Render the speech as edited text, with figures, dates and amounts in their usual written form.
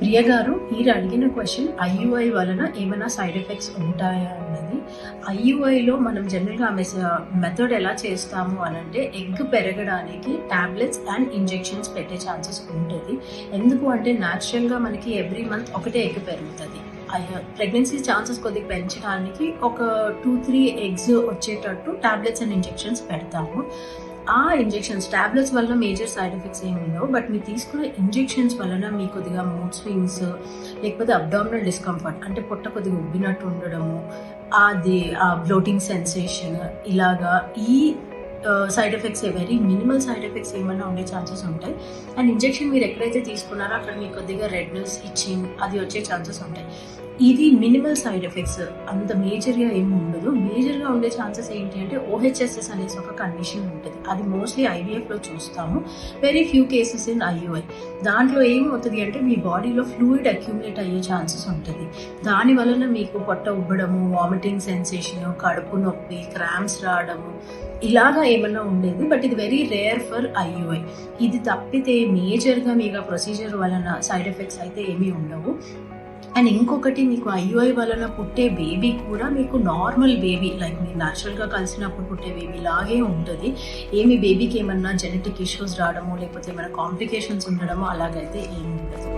ప్రియ గారు, మీరు అడిగిన క్వశ్చన్ ఐయుఐ వలన ఏమైనా సైడ్ ఎఫెక్ట్స్ ఉంటాయా అన్నది. ఐయుఐలో మనం జనరల్గా మెథడ్ ఎలా చేస్తాము అని అంటే, ఎగ్ పెరగడానికి టాబ్లెట్స్ అండ్ ఇంజెక్షన్స్ పెట్టే ఛాన్సెస్ ఉంటుంది. ఎందుకు అంటే న్యాచురల్గా మనకి ఎవ్రీ మంత్ ఒకటే ఎగ్ పెరుగుతుంది. ప్రెగ్నెన్సీ ఛాన్సెస్ కొద్దిగా పెంచడానికి ఒక 2-3 ఎగ్స్ వచ్చేటట్టు టాబ్లెట్స్ అండ్ ఇంజెక్షన్స్ పెడతాము. ఆ ఇంజెక్షన్స్ టాబ్లెట్స్ వల్ల మేజర్ సైడ్ ఎఫెక్ట్స్ ఏమి ఉండవు, బట్ మీరు తీసుకునే ఇంజెక్షన్స్ వలన మీ కొద్దిగా మూడ్ స్వింగ్స్, లేకపోతే అబ్డామినల్ డిస్కంఫర్ట్ అంటే పొట్ట కొద్దిగా ఉబ్బినట్టు ఉండడము, అది ఆ బ్లోటింగ్ సెన్సేషన్, ఇలాగా ఈ side effects very minimal side effects ఏమైనా ఉండే ఛాన్సెస్ ఉంటాయి. అండ్ ఇంజెక్షన్ మీరు ఎక్కడైతే తీసుకున్నారో అక్కడ మీకు కొద్దిగా రెడ్నెస్, ఇచ్చింగ్ అది వచ్చే ఛాన్సెస్ ఉంటాయి. ఇది మినిమల్ సైడ్ ఎఫెక్ట్స్, అంత మేజర్గా ఏమి ఉండదు. మేజర్గా ఉండే ఛాన్సెస్ ఏంటి అంటే ఓహెచ్ఎస్ఎస్ అనేసి ఒక కండిషన్ ఉంటుంది. అది మోస్ట్లీ ఐవీఎఫ్లో చూస్తాము, very few cases in IUI. దాంట్లో ఏమవుతుంది అంటే మీ బాడీలో ఫ్లూయిడ్ అక్యూములేట్ అయ్యే ఛాన్సెస్ ఉంటుంది. దాని వలన మీకు పొట్ట ఉబ్బడము, వామిటింగ్ సెన్సేషన్, కడుపు నొప్పి, క్రాంప్స్ రావడము ఇలాగా ఏమన్నా ఉండేది. బట్ ఇది వెరీ రేర్ ఫర్ ఐయుఐ. ఇది తప్పితే మేజర్గా మీకు ఆ ప్రొసీజర్ వలన సైడ్ ఎఫెక్ట్స్ అయితే ఏమీ ఉండవు. అండ్ ఇంకొకటి, మీకు ఐయుఐ వలన పుట్టే బేబీ కూడా మీకు నార్మల్ బేబీ, లైక్ మీరు న్యాచురల్గా కలిసినప్పుడు పుట్టే బేబీ లాగే ఉంటుంది. ఏమి బేబీకి ఏమన్నా జెనెటిక్ ఇష్యూస్ రావడము, లేకపోతే ఏమైనా కాంప్లికేషన్స్ ఉండడము అలాగైతే ఏమి ఉండదు.